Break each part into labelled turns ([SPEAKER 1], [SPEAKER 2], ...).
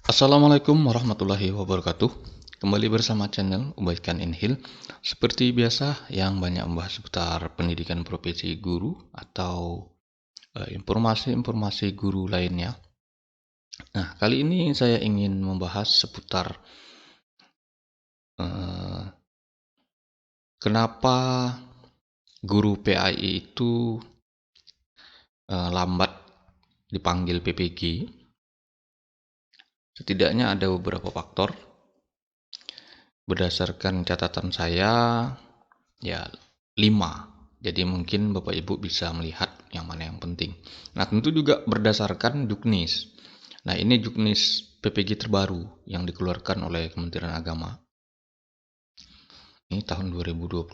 [SPEAKER 1] Assalamualaikum warahmatullahi wabarakatuh. Kembali bersama channel Ubaikan Inhil. Seperti biasa yang banyak membahas seputar pendidikan profesi guru atau informasi-informasi guru lainnya. Nah, kali ini saya ingin membahas seputar eh, kenapa guru PAI itu lambat dipanggil PPG. Setidaknya ada beberapa faktor. Berdasarkan catatan saya, ya 5. Jadi mungkin Bapak Ibu bisa melihat yang mana yang penting. Nah, tentu juga berdasarkan juknis. Nah, ini juknis PPG terbaru yang dikeluarkan oleh Kementerian Agama. Ini tahun 2022.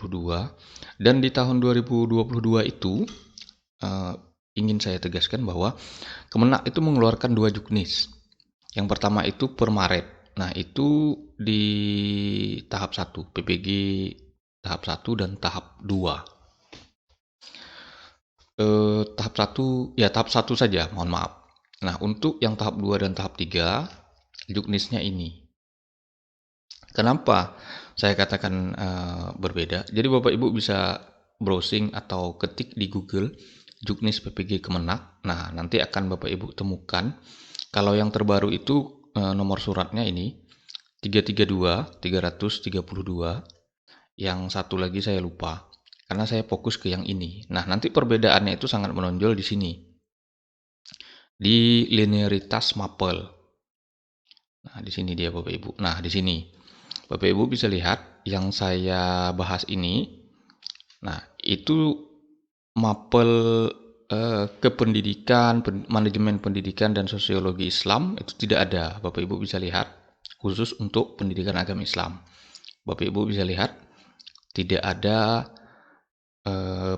[SPEAKER 1] Dan di tahun 2022 itu ingin saya tegaskan bahwa Kemenak itu mengeluarkan 2 juknis. Yang pertama itu per Maret. Nah, itu di tahap 1, PPG tahap 1 dan tahap 2. Tahap 1 saja, mohon maaf. Nah, untuk yang tahap 2 dan tahap 3, juknisnya ini. Kenapa saya katakan berbeda? Jadi Bapak Ibu bisa browsing atau ketik di Google juknis PPG Kemenak. Nah, nanti akan Bapak Ibu temukan kalau yang terbaru itu nomor suratnya ini 332. Yang satu lagi saya lupa karena saya fokus ke yang ini. Nah, nanti perbedaannya itu sangat menonjol di sini. Di linearitas mapel. Nah, di sini dia Bapak Ibu. Nah, di sini Bapak Ibu bisa lihat yang saya bahas ini. Nah, itu mapel kependidikan, manajemen pendidikan dan sosiologi Islam itu tidak ada. Bapak Ibu bisa lihat khusus untuk pendidikan agama Islam. Bapak Ibu bisa lihat tidak ada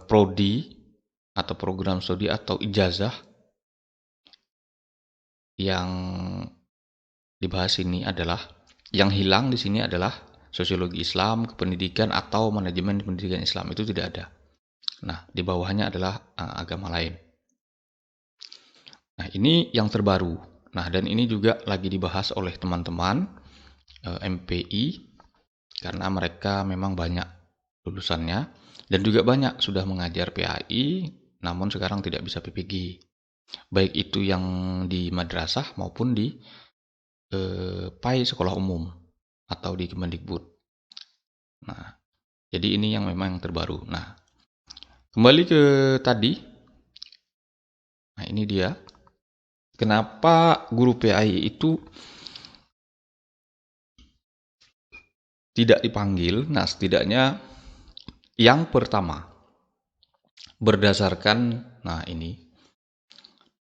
[SPEAKER 1] prodi atau program studi atau ijazah yang dibahas ini adalah yang hilang di sini adalah sosiologi Islam, kependidikan atau manajemen pendidikan Islam itu tidak ada. Nah, di bawahnya adalah agama lain. Nah, ini yang terbaru. Nah, dan ini juga lagi dibahas oleh teman-teman MPI karena mereka memang banyak lulusannya dan juga banyak sudah mengajar PAI namun sekarang tidak bisa PPG. Baik itu yang di madrasah maupun di PAI sekolah umum atau di Kemendikbud. Nah, jadi ini yang memang yang terbaru. Nah, kembali ke tadi. Nah, ini dia. Kenapa guru PAI itu tidak dipanggil? Nah, setidaknya yang pertama berdasarkan ini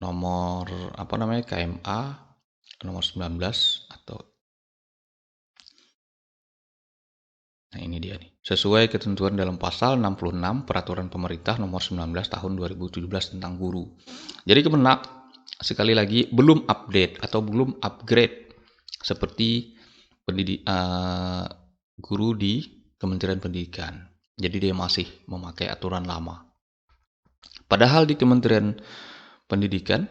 [SPEAKER 1] nomor KMA nomor 19 atau nah ini dia nih. Sesuai ketentuan dalam pasal 66 Peraturan Pemerintah nomor 19 tahun 2017 tentang guru. Jadi Kemenak sekali lagi belum update atau belum upgrade seperti guru di Kementerian Pendidikan. Jadi dia masih memakai aturan lama. Padahal di Kementerian Pendidikan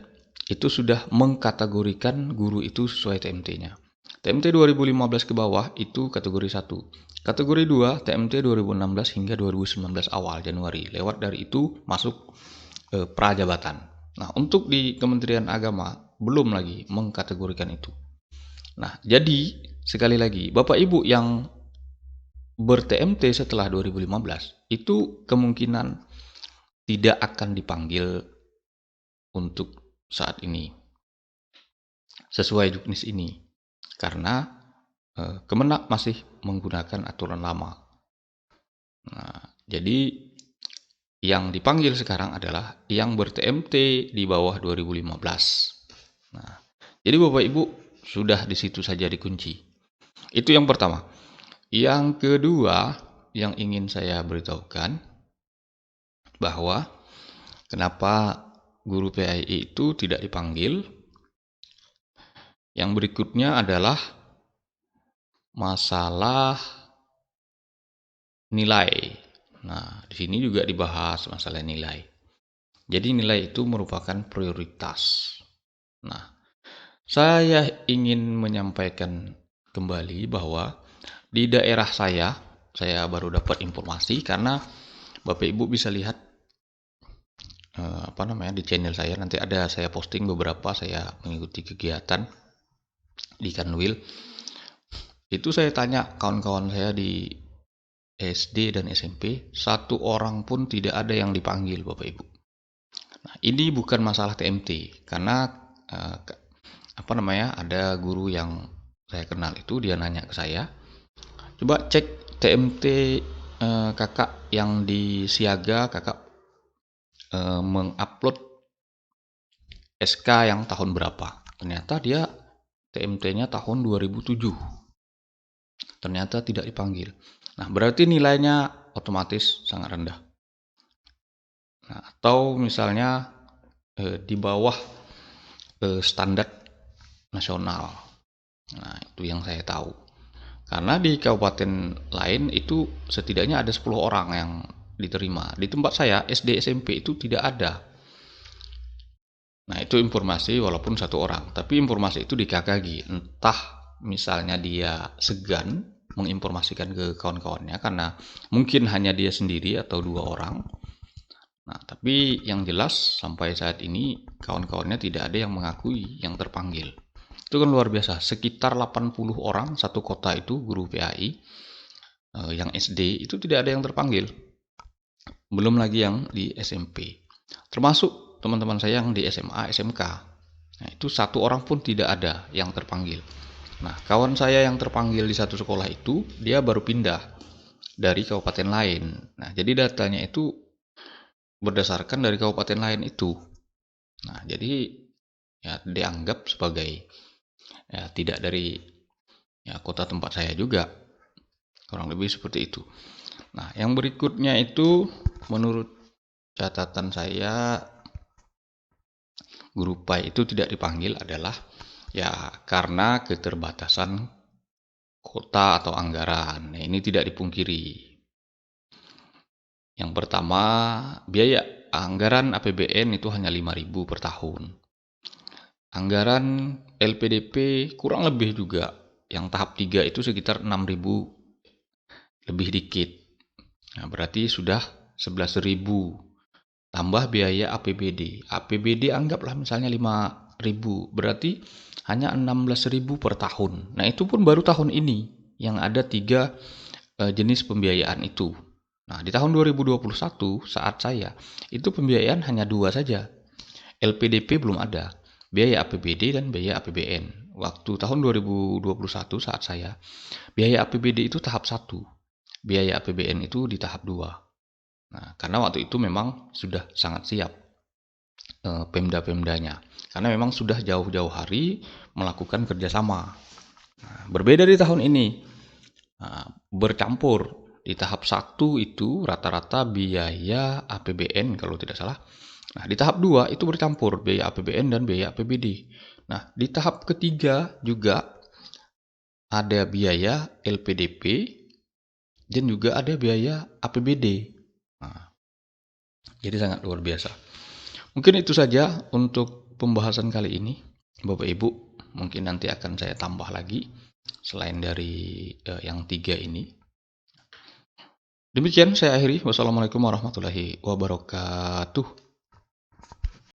[SPEAKER 1] itu sudah mengkategorikan guru itu sesuai TMT-nya. TMT 2015 ke bawah itu kategori 1. Kategori 2 TMT 2016 hingga 2019 awal Januari. Lewat dari itu masuk prajabatan. Nah, untuk di Kementerian Agama belum lagi mengkategorikan itu. Nah, jadi sekali lagi Bapak Ibu yang ber-TMT setelah 2015 itu kemungkinan tidak akan dipanggil untuk saat ini sesuai juknis ini karena Kemenak masih menggunakan aturan lama. Nah, jadi yang dipanggil sekarang adalah yang ber-TMT di bawah 2015. Nah, jadi Bapak Ibu sudah di situ saja dikunci. Itu yang pertama. Yang kedua yang ingin saya beritahukan bahwa kenapa guru PAI itu tidak dipanggil. Yang berikutnya adalah masalah nilai. Nah, di sini juga dibahas masalah nilai. Jadi nilai itu merupakan prioritas. Nah, Saya ingin menyampaikan kembali bahwa di daerah saya baru dapat informasi karena Bapak Ibu bisa lihat di channel saya, nanti ada saya posting beberapa saya mengikuti kegiatan di Kanwil. Itu saya tanya kawan-kawan saya di SD dan SMP, satu orang pun tidak ada yang dipanggil, Bapak Ibu. Nah, ini bukan masalah TMT karena ada guru yang saya kenal itu dia nanya ke saya, coba cek TMT kakak yang di Siaga, kakak mengupload SK yang tahun berapa. Ternyata dia TMT-nya tahun 2007. Ternyata tidak dipanggil. Nah, berarti nilainya otomatis sangat rendah. Nah, atau misalnya di bawah standar nasional. Nah, itu yang saya tahu. Karena di kabupaten lain itu setidaknya ada 10 orang yang diterima. Di tempat saya, SD SMP itu tidak ada. Nah, itu informasi walaupun satu orang. Tapi informasi itu dikagagi. Entah misalnya dia segan menginformasikan ke kawan-kawannya karena mungkin hanya dia sendiri atau 2 orang. Nah, tapi yang jelas sampai saat ini kawan-kawannya tidak ada yang mengakui yang terpanggil. Itu kan luar biasa. Sekitar 80 orang satu kota itu guru PAI yang SD itu tidak ada yang terpanggil. Belum lagi yang di SMP. Termasuk teman-teman saya yang di SMA, SMK. Nah, itu satu orang pun tidak ada yang terpanggil. Nah, kawan saya yang terpanggil di satu sekolah itu, dia baru pindah dari kabupaten lain. Nah, jadi datanya itu berdasarkan dari kabupaten lain itu. Nah, jadi ya dianggap sebagai ya tidak dari ya kota tempat saya juga. Kurang lebih seperti itu. Nah, yang berikutnya itu menurut catatan saya guru PAI itu tidak dipanggil adalah ya karena keterbatasan kota atau anggaran. Nah, ini tidak dipungkiri. Yang pertama, biaya anggaran APBN itu hanya 5.000 per tahun. Anggaran LPDP kurang lebih juga. Yang tahap 3 itu sekitar 6.000 lebih dikit. Nah, berarti sudah 11.000. Tambah biaya APBD. APBD anggaplah misalnya 5.000. Berarti hanya 16.000 per tahun. Nah, itu pun baru tahun ini yang ada 3 jenis pembiayaan itu. Nah, di tahun 2021 saat saya, itu pembiayaan hanya 2 saja. LPDP belum ada. Biaya APBD dan biaya APBN. Waktu tahun 2021 saat saya, biaya APBD itu tahap 1. Biaya APBN itu di tahap 2. Nah, karena waktu itu memang sudah sangat siap Pemda-pemdanya. Karena memang sudah jauh-jauh hari melakukan kerjasama. Nah, berbeda di tahun ini. Nah, bercampur. Di tahap 1 itu rata-rata biaya APBN kalau tidak salah. Nah, di tahap 2 itu bercampur biaya APBN dan biaya APBD. Nah, di tahap ketiga juga ada biaya LPDP dan juga ada biaya APBD. Nah, jadi sangat luar biasa. Mungkin itu saja untuk pembahasan kali ini, Bapak Ibu. Mungkin nanti akan saya tambah lagi selain dari yang 3 ini. Demikian saya akhiri. Wassalamualaikum warahmatullahi wabarakatuh.